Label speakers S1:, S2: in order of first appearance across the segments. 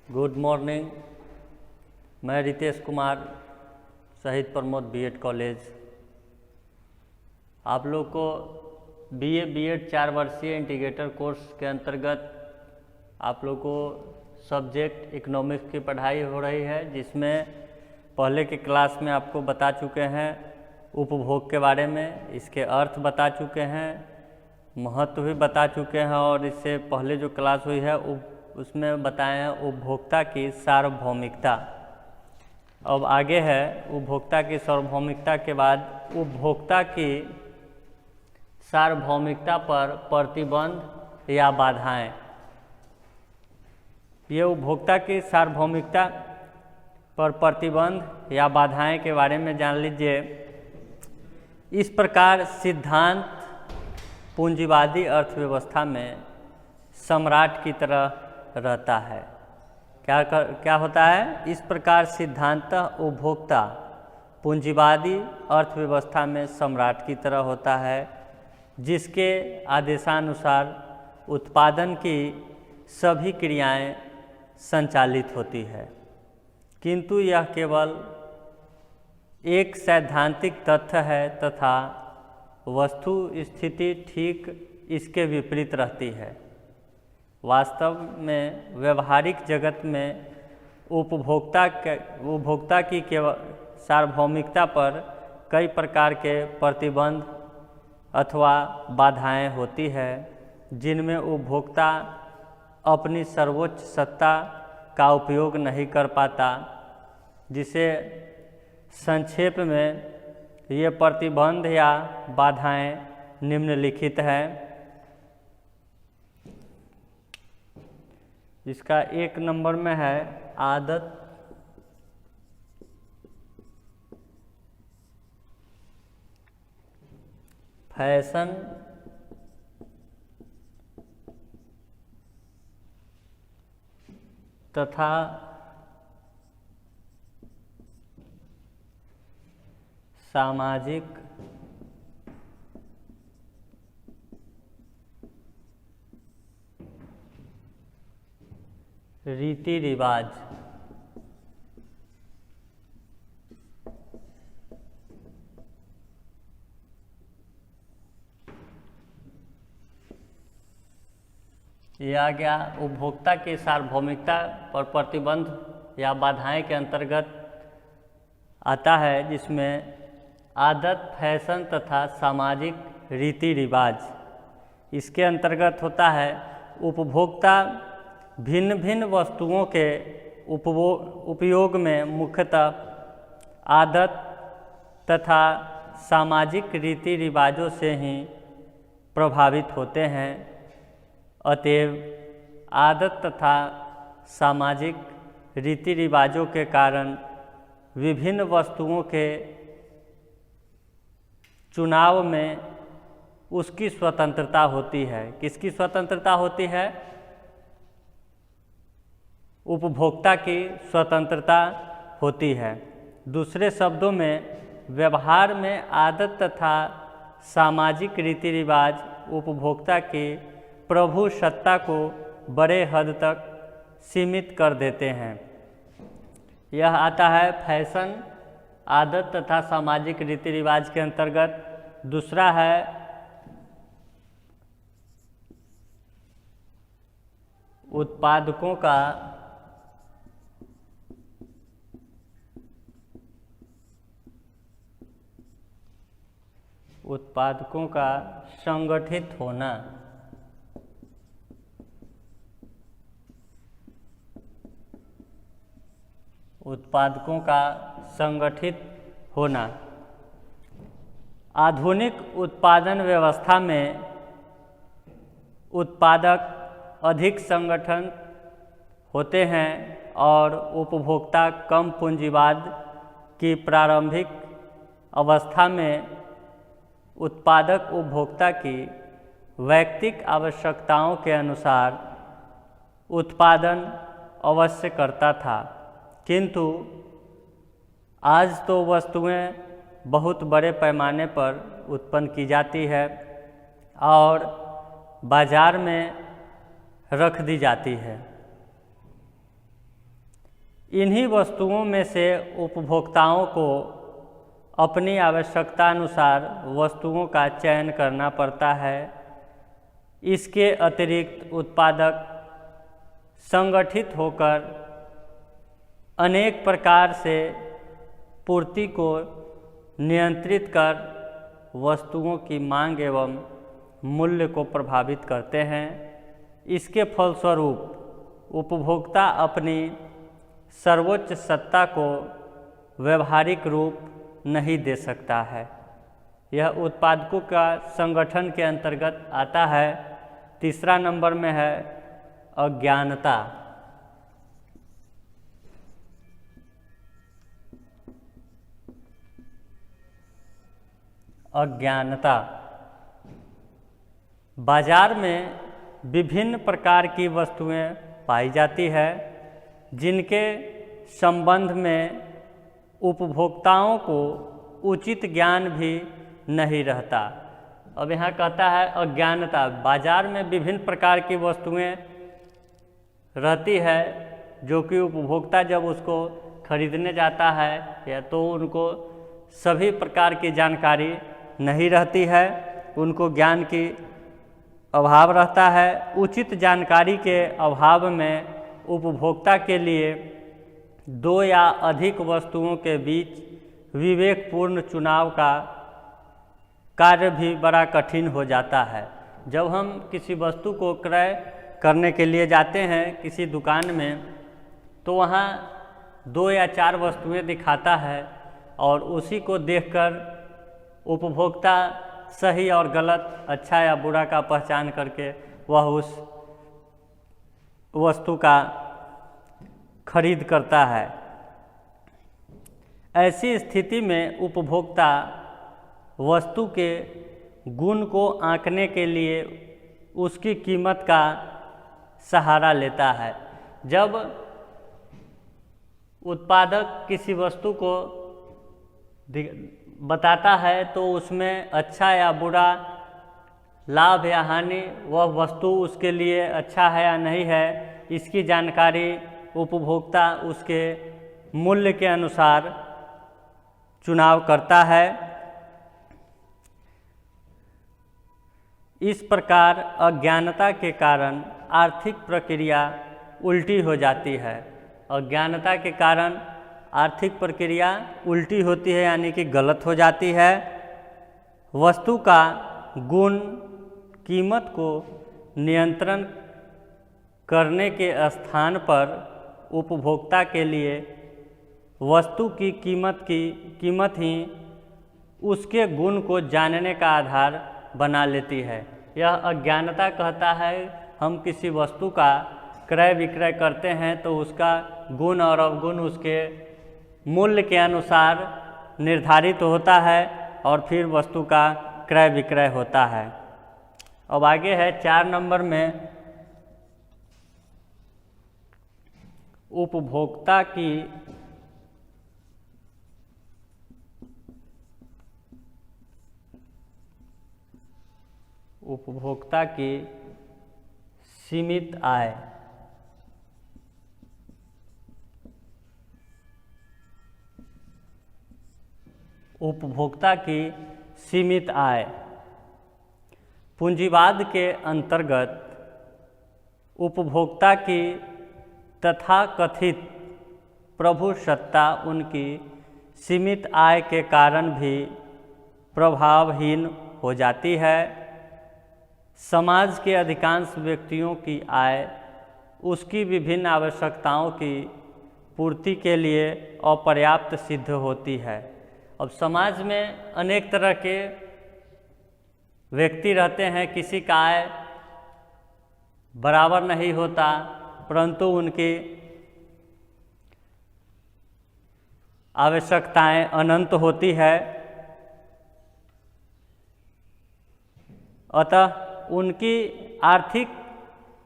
S1: Good morning. मैं रितेश कुमार, शहीद Pramod BEd college. आप लोग को बीए बीएड 4 वर्षीय इंटीग्रेटर कोर्स के अंतर्गत आप लोग को सब्जेक्ट इकोनॉमिक्स की पढ़ाई हो रही है, जिसमें पहले के क्लास में आपको बता चुके हैं उपभोग के बारे में, इसके अर्थ बता चुके हैं, महत्व भी बता चुके हैं, और इससे पहले जो क्लास हुई है उसमें बताए हैं उपभोक्ता की सार्वभौमिकता। अब आगे है उपभोक्ता की सार्वभौमिकता के बाद उपभोक्ता की सार्वभौमिकता पर प्रतिबंध या बाधाएं। ये उपभोक्ता की सार्वभौमिकता पर प्रतिबंध या बाधाएं के बारे में जान लीजिए। इस प्रकार सिद्धांत पूंजीवादी अर्थव्यवस्था में सम्राट की तरह रहता है। क्या होता है? इस प्रकार सिद्धांत उपभोक्ता पूंजीवादी अर्थव्यवस्था में सम्राट की तरह होता है, जिसके आदेशानुसार उत्पादन की सभी क्रियाएं संचालित होती है, किंतु यह केवल एक सैद्धांतिक तथ्य है तथा वस्तु स्थिति ठीक इसके विपरीत रहती है। वास्तव में व्यवहारिक जगत में उपभोक्ता की केवल सार्वभौमिकता पर कई प्रकार के प्रतिबंध अथवा बाधाएं होती है, जिनमें उपभोक्ता अपनी सर्वोच्च सत्ता का उपयोग नहीं कर पाता, जिसे संक्षेप में ये प्रतिबंध या बाधाएं निम्नलिखित हैं। इसका 1 नंबर में है आदत, फैशन, तथा सामाजिक रीति रिवाज। यह आ गया उपभोक्ता की सार्वभौमिकता पर प्रतिबंध या बाधाएं के अंतर्गत आता है, जिसमें आदत, फैशन तथा सामाजिक रीति रिवाज इसके अंतर्गत होता है। उपभोक्ता भिन्न भिन्न वस्तुओं के उपयोग में मुख्यतः आदत तथा सामाजिक रीति रिवाजों से ही प्रभावित होते हैं। अतएव आदत तथा सामाजिक रीति रिवाजों के कारण विभिन्न वस्तुओं के चुनाव में उसकी स्वतंत्रता होती है। किसकी स्वतंत्रता होती है? उपभोक्ता की स्वतंत्रता होती है। दूसरे शब्दों में व्यवहार में आदत तथा सामाजिक रीति रिवाज उपभोक्ता की प्रभु सत्ता को बड़े हद तक सीमित कर देते हैं। यह आता है फैशन, आदत तथा सामाजिक रीति रिवाज के अंतर्गत। दूसरा है उत्पादकों का संगठित होना। उत्पादकों का संगठित होना। आधुनिक उत्पादन व्यवस्था में उत्पादक अधिक संगठन होते हैं और उपभोक्ता कम पूंजीवाद की प्रारंभिक अवस्था में उत्पादक उपभोक्ता की वैयक्तिक आवश्यकताओं के अनुसार उत्पादन अवश्य करता था, किंतु आज तो वस्तुएं बहुत बड़े पैमाने पर उत्पन्न की जाती है और बाजार में रख दी जाती है। इन्हीं वस्तुओं में से उपभोक्ताओं को अपनी आवश्यकता अनुसार वस्तुओं का चयन करना पड़ता है। इसके अतिरिक्त उत्पादक संगठित होकर अनेक प्रकार से पूर्ति को नियंत्रित कर वस्तुओं की मांग एवं मूल्य को प्रभावित करते हैं। इसके फलस्वरूप उपभोक्ता अपनी सर्वोच्च सत्ता को व्यवहारिक रूप नहीं दे सकता है। यह उत्पादकों का संगठन के अंतर्गत आता है। तीसरा नंबर में है अज्ञानता। अज्ञानता बाजार में विभिन्न प्रकार की वस्तुएं पाई जाती है जिनके संबंध में उपभोक्ताओं को उचित ज्ञान भी नहीं रहता। अब यहाँ कहता है अज्ञानता। बाजार में विभिन्न प्रकार की वस्तुएं रहती है जो कि उपभोक्ता जब उसको खरीदने जाता है या तो उनको सभी प्रकार की जानकारी नहीं रहती है, उनको ज्ञान की अभाव रहता है। उचित जानकारी के अभाव में उपभोक्ता के लिए दो या अधिक वस्तुओं के बीच विवेकपूर्ण चुनाव का कार्य भी बड़ा कठिन हो जाता है। जब हम किसी वस्तु को क्रय करने के लिए जाते हैं किसी दुकान में, तो वहाँ 2 या 4 वस्तुएं दिखाता है और उसी को देखकर उपभोक्ता सही और गलत, अच्छा या बुरा का पहचान करके वह उस वस्तु का खरीद करता है। ऐसी स्थिति में उपभोक्ता वस्तु के गुण को आंकने के लिए उसकी कीमत का सहारा लेता है। जब उत्पादक किसी वस्तु को बताता है तो उसमें अच्छा या बुरा, लाभ या हानि, वह वस्तु उसके लिए अच्छा है या नहीं है, इसकी जानकारी उपभोक्ता उसके मूल्य के अनुसार चुनाव करता है। इस प्रकार अज्ञानता के कारण आर्थिक प्रक्रिया उल्टी हो जाती है। अज्ञानता के कारण आर्थिक प्रक्रिया उल्टी होती है, यानी कि गलत हो जाती है। वस्तु का गुण कीमत को नियंत्रण करने के स्थान पर उपभोक्ता के लिए वस्तु की कीमत ही उसके गुण को जानने का आधार बना लेती है। यह अज्ञानता कहता है हम किसी वस्तु का क्रय विक्रय करते हैं तो उसका गुण और अवगुण उसके मूल्य के अनुसार निर्धारित होता है और फिर वस्तु का क्रय विक्रय होता है। अब आगे है 4 नंबर में उपभोक्ता की सीमित आय। उपभोक्ता की सीमित आय पूंजीवाद के अंतर्गत उपभोक्ता की तथाकथित प्रभुसत्ता उनकी सीमित आय के कारण भी प्रभावहीन हो जाती है। समाज के अधिकांश व्यक्तियों की आय उसकी विभिन्न आवश्यकताओं की पूर्ति के लिए अपर्याप्त सिद्ध होती है। अब समाज में अनेक तरह के व्यक्ति रहते हैं, किसी का आय बराबर नहीं होता, परंतु उनकी आवश्यकताएं अनंत होती है। अतः उनकी आर्थिक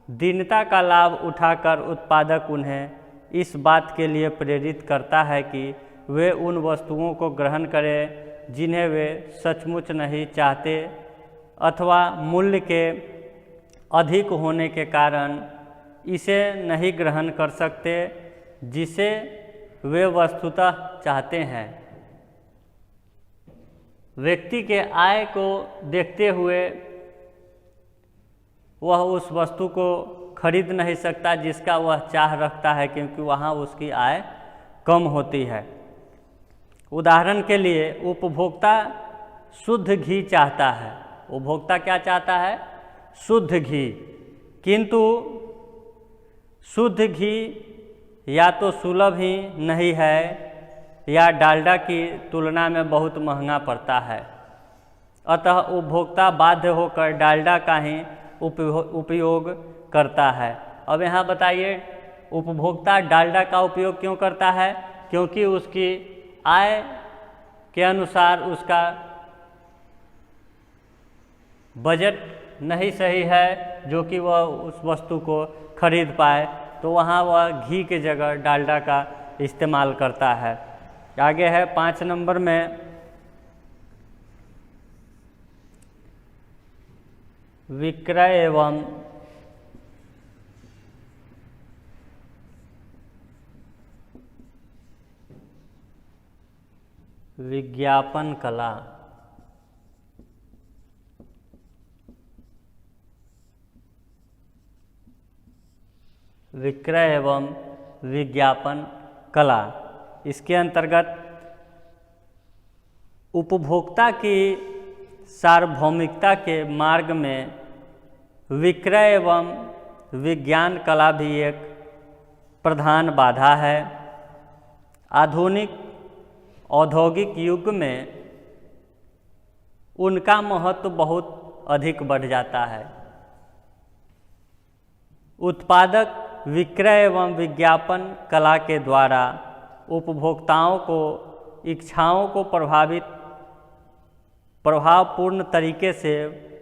S1: दीनता का लाभ उठाकर उत्पादक उन्हें इस बात के लिए प्रेरित करता है कि वे उन वस्तुओं को ग्रहण करें जिन्हें वे सचमुच नहीं चाहते अथवा मूल्य के अधिक होने के कारण इसे नहीं ग्रहण कर सकते। जिसे वे वस्तुतः चाहते हैं। व्यक्ति के आय को देखते हुए वह उस वस्तु को खरीद नहीं सकता जिसका वह चाह रखता है, क्योंकि वहाँ उसकी आय कम होती है। उदाहरण के लिए उपभोक्ता शुद्ध घी चाहता है। उपभोक्ता क्या चाहता है? शुद्ध घी। किंतु शुद्ध घी या तो सुलभ ही नहीं है या डालडा की तुलना में बहुत महंगा पड़ता है। अतः उपभोक्ता बाध्य होकर डालडा का ही उपयोग करता है। अब यहाँ बताइए, उपभोक्ता डालडा का उपयोग क्यों करता है? क्योंकि उसकी आय के अनुसार उसका बजट नहीं सही है जो कि वह उस वस्तु को खरीद पाए, तो वहाँ वह घी के जगह डालडा का इस्तेमाल करता है। आगे है 5 नंबर में विक्रय एवं विज्ञापन कला। विक्रय एवं विज्ञापन कला, इसके अंतर्गत उपभोक्ता की सार्वभौमिकता के मार्ग में विक्रय एवं विज्ञान कला भी एक प्रधान बाधा है। आधुनिक औद्योगिक युग में उनका महत्व बहुत अधिक बढ़ जाता है। उत्पादक विक्रय एवं विज्ञापन कला के द्वारा उपभोक्ताओं को इच्छाओं को प्रभावपूर्ण तरीके से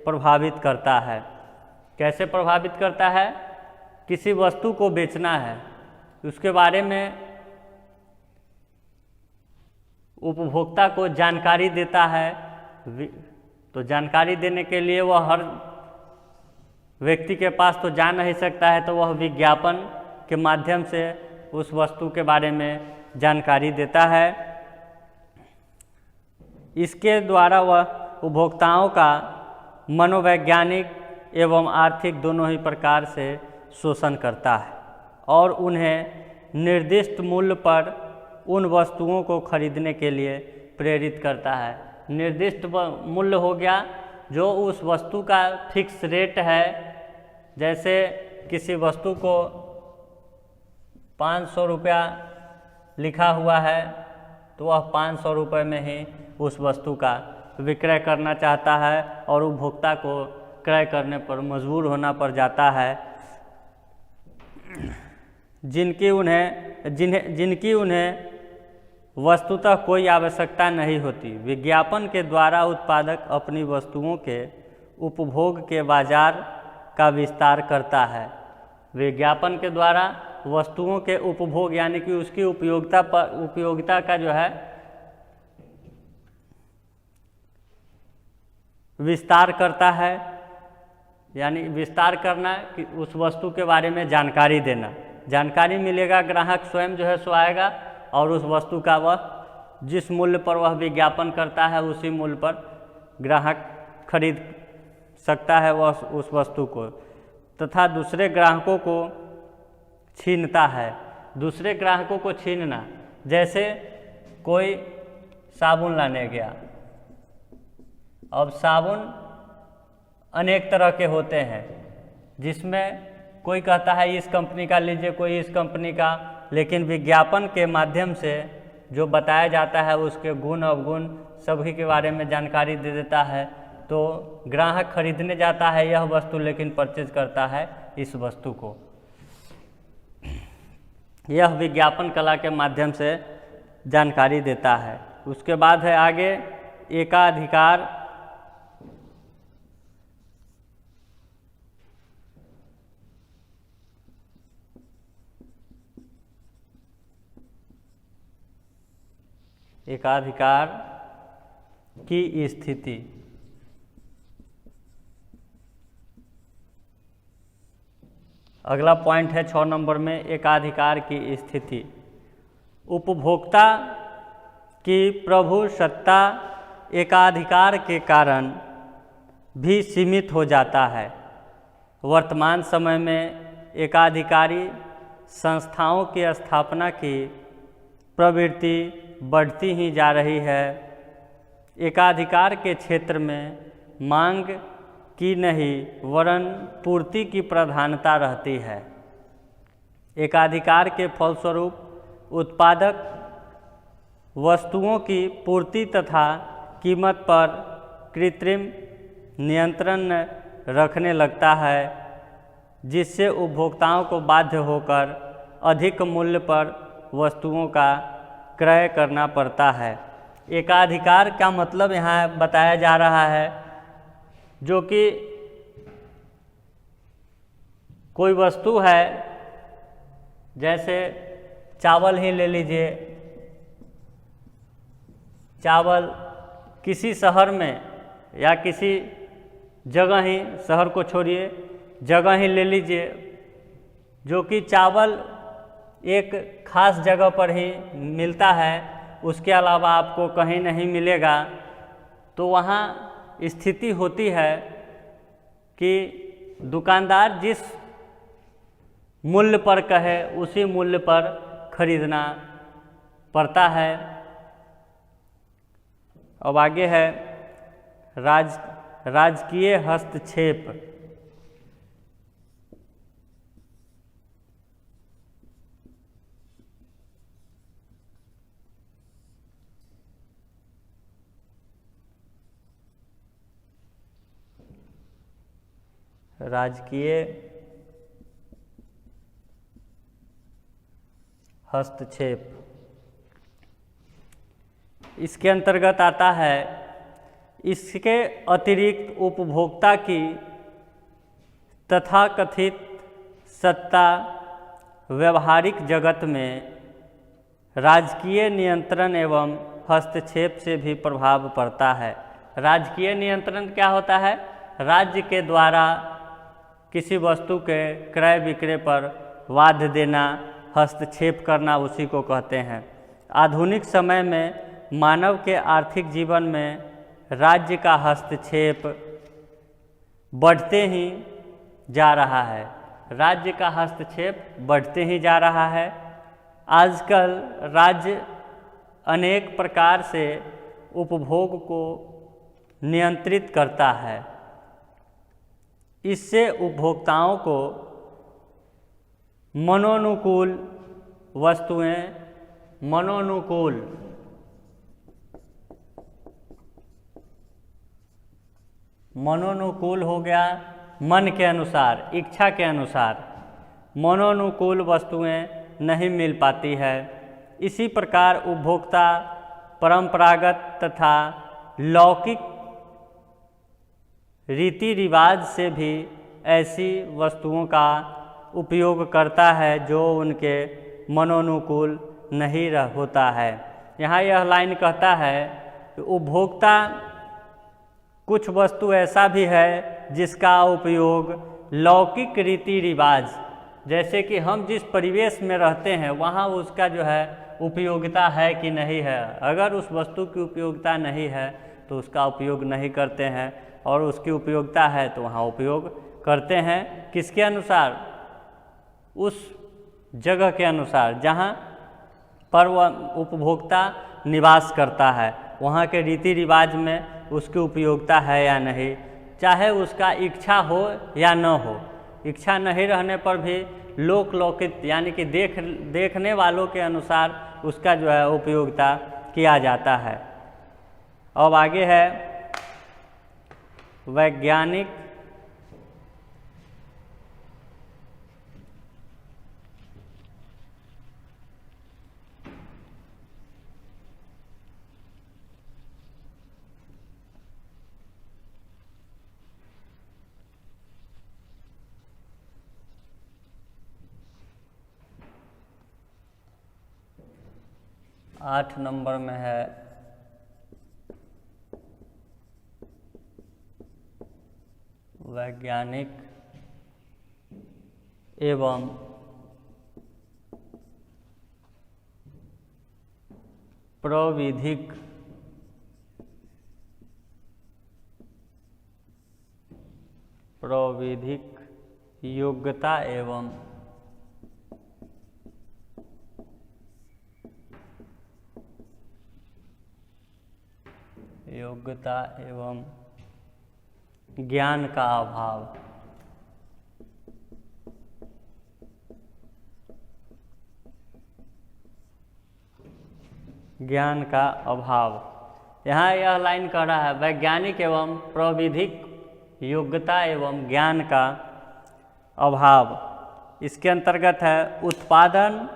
S1: प्रभावित करता है। कैसे प्रभावित करता है? किसी वस्तु को बेचना है, उसके बारे में उपभोक्ता को जानकारी देता है। तो जानकारी देने के लिए वह हर व्यक्ति के पास तो जा नहीं सकता है, तो वह विज्ञापन के माध्यम से उस वस्तु के बारे में जानकारी देता है। इसके द्वारा वह उपभोक्ताओं का मनोवैज्ञानिक एवं आर्थिक दोनों ही प्रकार से शोषण करता है और उन्हें निर्दिष्ट मूल्य पर उन वस्तुओं को खरीदने के लिए प्रेरित करता है। निर्दिष्ट मूल्य हो गया जो उस वस्तु का फिक्स रेट है। जैसे किसी वस्तु को 500 रुपया लिखा हुआ है, तो वह 500 रुपये में ही उस वस्तु का विक्रय करना चाहता है और उपभोक्ता को क्रय करने पर मजबूर होना पड़ जाता है, जिनकी उन्हें वस्तुतः कोई आवश्यकता नहीं होती। विज्ञापन के द्वारा उत्पादक अपनी वस्तुओं के उपभोग के बाजार का विस्तार करता है। विज्ञापन के द्वारा वस्तुओं के उपभोग यानी कि उसकी उपयोगिता का जो है विस्तार करता है। यानी विस्तार करना कि उस वस्तु के बारे में जानकारी देना। जानकारी मिलेगा, ग्राहक स्वयं जो है सो आएगा और उस वस्तु का वह जिस मूल्य पर वह विज्ञापन करता है उसी मूल्य पर ग्राहक खरीद सकता है वह उस वस्तु को, तथा दूसरे ग्राहकों को छीनता है। दूसरे ग्राहकों को छीनना, जैसे कोई साबुन लाने गया। अब साबुन अनेक तरह के होते हैं, जिसमें कोई कहता है इस कंपनी का लीजिए, कोई इस कंपनी का, लेकिन विज्ञापन के माध्यम से जो बताया जाता है उसके गुण अवगुण सभी के बारे में जानकारी दे देता है। तो ग्राहक खरीदने जाता है यह वस्तु, लेकिन परचेज करता है इस वस्तु को। यह विज्ञापन कला के माध्यम से जानकारी देता है। उसके बाद है आगे एकाधिकार। एकाधिकार की स्थिति। अगला पॉइंट है 6 नंबर में एकाधिकार की स्थिति। उपभोक्ता की प्रभु सत्ता एकाधिकार के कारण भी सीमित हो जाता है। वर्तमान समय में एकाधिकारी संस्थाओं की स्थापना की प्रवृत्ति बढ़ती ही जा रही है। एकाधिकार के क्षेत्र में मांग की नहीं वरन पूर्ति की प्रधानता रहती है। एकाधिकार के फलस्वरूप उत्पादक वस्तुओं की पूर्ति तथा कीमत पर कृत्रिम नियंत्रण रखने लगता है, जिससे उपभोक्ताओं को बाध्य होकर अधिक मूल्य पर वस्तुओं का क्रय करना पड़ता है। एकाधिकार का मतलब यहाँ बताया जा रहा है जो कि कोई वस्तु है, जैसे चावल ही ले लीजिए। चावल किसी शहर में या किसी जगह ही, शहर को छोड़िए, जगह ही ले लीजिए, जो कि चावल एक खास जगह पर ही मिलता है, उसके अलावा आपको कहीं नहीं मिलेगा। तो वहाँ स्थिति होती है कि दुकानदार जिस मूल्य पर कहे उसी मूल्य पर खरीदना पड़ता है। अब आगे है राजकीय हस्तक्षेप। राजकीय हस्तक्षेप इसके अंतर्गत आता है। इसके अतिरिक्त उपभोक्ता की तथाकथित सत्ता व्यवहारिक जगत में राजकीय नियंत्रण एवं हस्तक्षेप से भी प्रभाव पड़ता है। राजकीय नियंत्रण क्या होता है? राज्य के द्वारा किसी वस्तु के क्रय विक्रय पर बाध्य देना, हस्तक्षेप करना, उसी को कहते हैं। आधुनिक समय में मानव के आर्थिक जीवन में राज्य का हस्तक्षेप बढ़ते ही जा रहा है। राज्य का हस्तक्षेप बढ़ते ही जा रहा है। आजकल राज्य अनेक प्रकार से उपभोग को नियंत्रित करता है। इससे उपभोक्ताओं को मनोनुकूल वस्तुएं, मनोनुकूल हो गया मन के अनुसार, इच्छा के अनुसार मनोनुकूल वस्तुएं नहीं मिल पाती है। इसी प्रकार उपभोक्ता परंपरागत तथा लौकिक रीति रिवाज से भी ऐसी वस्तुओं का उपयोग करता है जो उनके मनोनुकूल नहीं होता है। यहाँ यह लाइन कहता है कि उपभोक्ता कुछ वस्तु ऐसा भी है जिसका उपयोग लौकिक रीति रिवाज, जैसे कि हम जिस परिवेश में रहते हैं वहाँ उसका जो है उपयोगिता है कि नहीं है। अगर उस वस्तु की उपयोगिता नहीं है तो उसका उपयोग नहीं करते हैं, और उसकी उपयोगिता है तो वहाँ उपयोग करते हैं। किसके अनुसार? उस जगह के अनुसार जहाँ पर वह उपभोक्ता निवास करता है, वहाँ के रीति रिवाज में उसकी उपयोगिता है या नहीं, चाहे उसका इच्छा हो या न हो। इच्छा नहीं रहने पर भी लौकिक यानी कि देखने वालों के अनुसार उसका जो है उपयोगिता किया जाता है। अब आगे है वैज्ञानिक आठ नंबर में है वैज्ञानिक एवं प्रविधिक योग्यता एवं ज्ञान का अभाव। ज्ञान का अभाव। यहाँ यह लाइन कह रहा है वैज्ञानिक एवं प्रविधिक योग्यता एवं ज्ञान का अभाव। इसके अंतर्गत है उत्पादन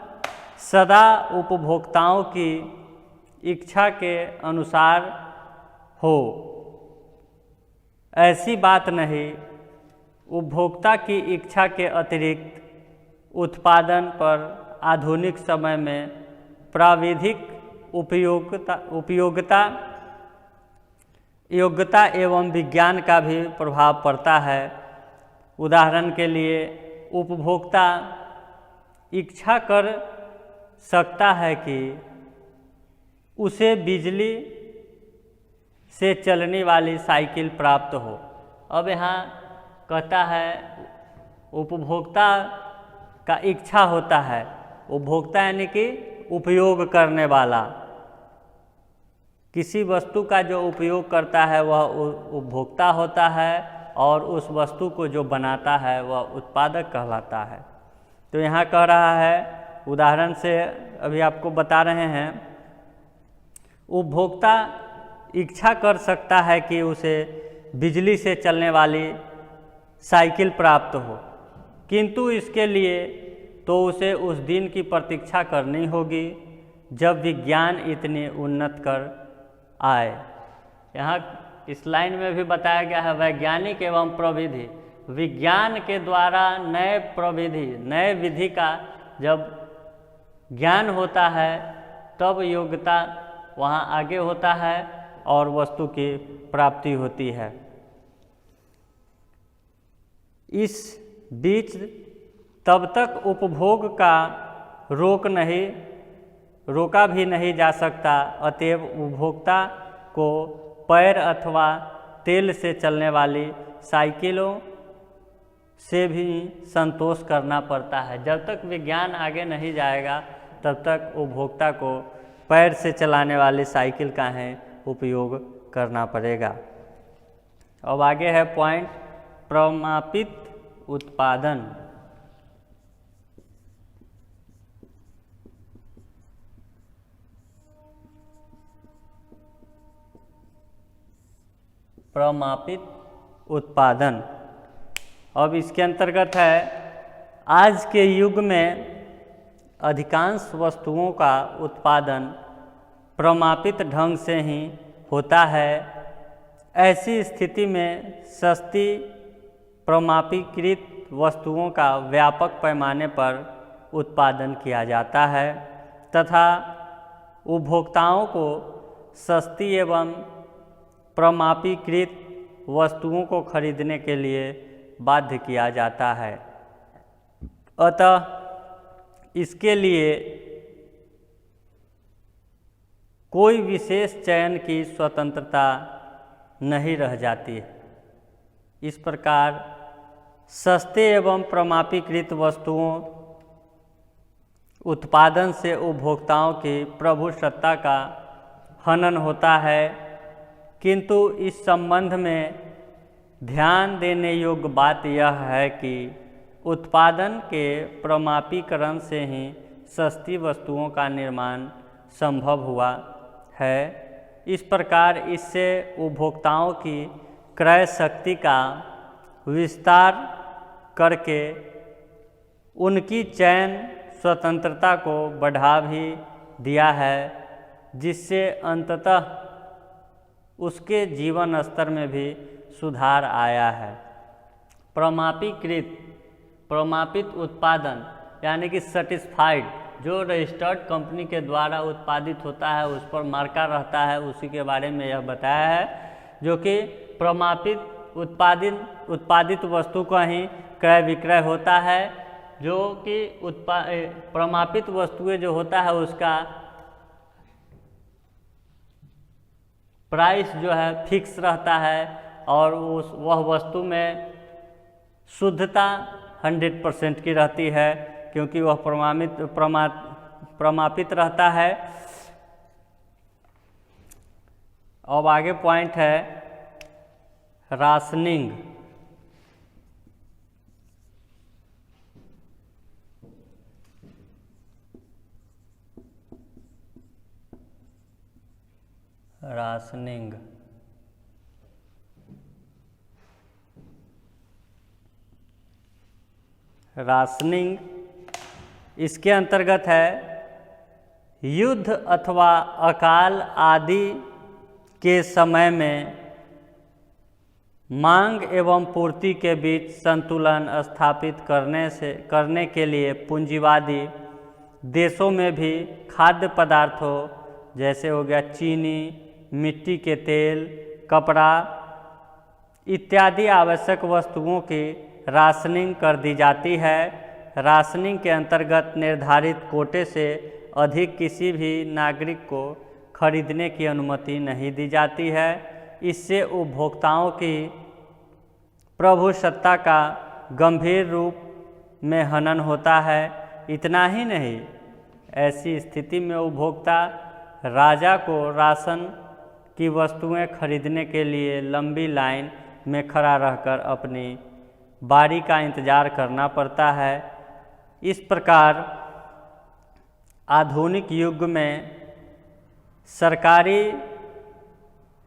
S1: सदा उपभोक्ताओं की इच्छा के अनुसार हो, ऐसी बात नहीं। उपभोक्ता की इच्छा के अतिरिक्त उत्पादन पर आधुनिक समय में प्राविधिक योग्यता एवं विज्ञान का भी प्रभाव पड़ता है। उदाहरण के लिए उपभोक्ता इच्छा कर सकता है कि उसे बिजली से चलने वाली साइकिल प्राप्त हो। अब यहाँ कहता है उपभोक्ता का इच्छा होता है, उपभोक्ता यानी कि उपयोग करने वाला, किसी वस्तु का जो उपयोग करता है वह उपभोक्ता होता है और उस वस्तु को जो बनाता है वह उत्पादक कहलाता है। तो यहाँ कह रहा है, उदाहरण से अभी आपको बता रहे हैं, उपभोक्ता इच्छा कर सकता है कि उसे बिजली से चलने वाली साइकिल प्राप्त हो, किंतु इसके लिए तो उसे उस दिन की प्रतीक्षा करनी होगी जब विज्ञान इतनी उन्नत कर आए। यहाँ इस लाइन में भी बताया गया है वैज्ञानिक एवं प्रविधि। विज्ञान के द्वारा नए प्रविधि, नए विधि का जब ज्ञान होता है तब योग्यता वहाँ आगे होता है और वस्तु की प्राप्ति होती है। इस बीच तब तक उपभोग का रोका भी नहीं जा सकता। अतएव उपभोक्ता को पैर अथवा तेल से चलने वाली साइकिलों से भी संतोष करना पड़ता है। जब तक विज्ञान आगे नहीं जाएगा तब तक उपभोक्ता को पैर से चलाने वाली साइकिल का है उपयोग करना पड़ेगा। अब आगे है पॉइंट प्रमापित उत्पादन। प्रमापित उत्पादन। अब इसके अंतर्गत है आज के युग में अधिकांश वस्तुओं का उत्पादन प्रमापित ढंग से ही होता है। ऐसी स्थिति में सस्ती प्रमापीकृत वस्तुओं का व्यापक पैमाने पर उत्पादन किया जाता है तथा उपभोक्ताओं को सस्ती एवं प्रमापीकृत वस्तुओं को खरीदने के लिए बाध्य किया जाता है। अतः इसके लिए कोई विशेष चयन की स्वतंत्रता नहीं रह जाती है। इस प्रकार सस्ते एवं प्रमापीकृत वस्तुओं उत्पादन से उपभोक्ताओं की प्रभुसत्ता का हनन होता है, किंतु इस संबंध में ध्यान देने योग्य बात यह है कि उत्पादन के प्रमापीकरण से ही सस्ती वस्तुओं का निर्माण संभव हुआ है। इस प्रकार इससे उपभोक्ताओं की क्रय शक्ति का विस्तार करके उनकी चयन स्वतंत्रता को बढ़ा भी दिया है, जिससे अंततः उसके जीवन स्तर में भी सुधार आया है। प्रमापित उत्पादन यानी कि सेटिस्फाइड, जो रजिस्टर्ड कंपनी के द्वारा उत्पादित होता है उस पर मार्का रहता है, उसी के बारे में यह बताया है। जो कि प्रमापित उत्पादित वस्तु का ही क्रय विक्रय होता है जो कि प्रमापित वस्तुएं जो होता है उसका प्राइस जो है फिक्स रहता है और वह वस्तु में शुद्धता 100% की रहती है, क्योंकि वह प्रमापित रहता है। अब आगे पॉइंट है राशनिंग। राशनिंग राशनिंग इसके अंतर्गत है युद्ध अथवा अकाल आदि के समय में मांग एवं पूर्ति के बीच संतुलन स्थापित करने के लिए पूंजीवादी देशों में भी खाद्य पदार्थों जैसे हो गया चीनी, मिट्टी के तेल, कपड़ा इत्यादि आवश्यक वस्तुओं की राशनिंग कर दी जाती है। राशनिंग के अंतर्गत निर्धारित कोटे से अधिक किसी भी नागरिक को खरीदने की अनुमति नहीं दी जाती है। इससे उपभोक्ताओं की प्रभुसत्ता का गंभीर रूप में हनन होता है। इतना ही नहीं, ऐसी स्थिति में उपभोक्ता राजा को राशन की वस्तुएं खरीदने के लिए लंबी लाइन में खड़ा रहकर अपनी बारी का इंतज़ार करना पड़ता है। इस प्रकार आधुनिक युग में सरकारी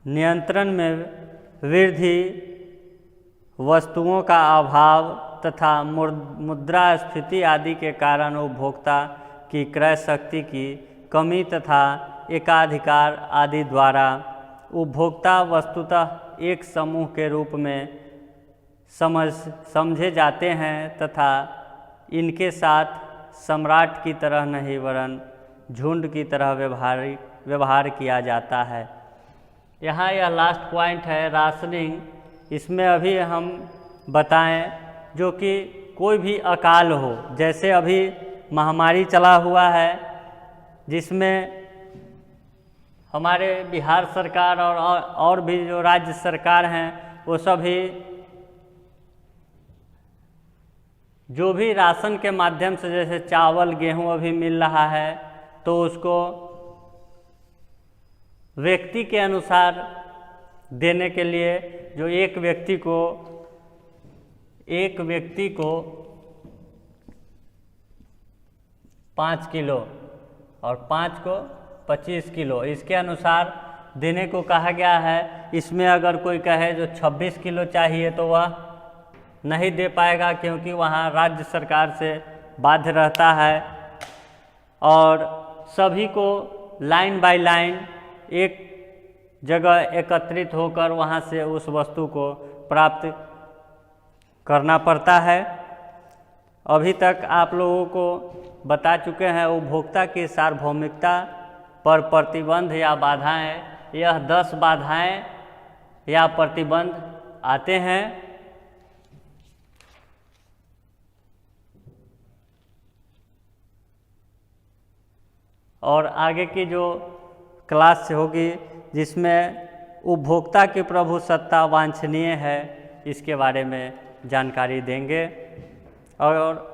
S1: नियंत्रण में वृद्धि, वस्तुओं का अभाव तथा मुद्रास्फीति आदि के कारण उपभोक्ता की क्रय शक्ति की कमी तथा एकाधिकार आदि द्वारा उपभोक्ता वस्तुतः एक समूह के रूप में समझे जाते हैं तथा इनके साथ सम्राट की तरह नहीं वरन झुंड की तरह व्यवहार किया जाता है। यहाँ यह लास्ट पॉइंट है राशनिंग। इसमें अभी हम बताएं जो कि कोई भी अकाल हो, जैसे अभी महामारी चला हुआ है जिसमें हमारे बिहार सरकार और भी जो राज्य सरकार हैं वो सभी जो भी राशन के माध्यम से जैसे चावल गेहूं अभी मिल रहा है तो उसको व्यक्ति के अनुसार देने के लिए जो एक व्यक्ति को 5 किलो और 5 को 25 किलो इसके अनुसार देने को कहा गया है। इसमें अगर कोई कहे जो 26 किलो चाहिए तो वह नहीं दे पाएगा, क्योंकि वहाँ राज्य सरकार से बाध्य रहता है और सभी को लाइन बाय लाइन एक जगह एकत्रित होकर वहाँ से उस वस्तु को प्राप्त करना पड़ता है। अभी तक आप लोगों को बता चुके हैं उपभोक्ता की सार्वभौमिकता पर प्रतिबंध या बाधाएं। यह 10 बाधाएं या प्रतिबंध आते हैं। और आगे की जो क्लास होगी जिसमें उपभोक्ता की प्रभुसत्ता वांछनीय है, इसके बारे में जानकारी देंगे। और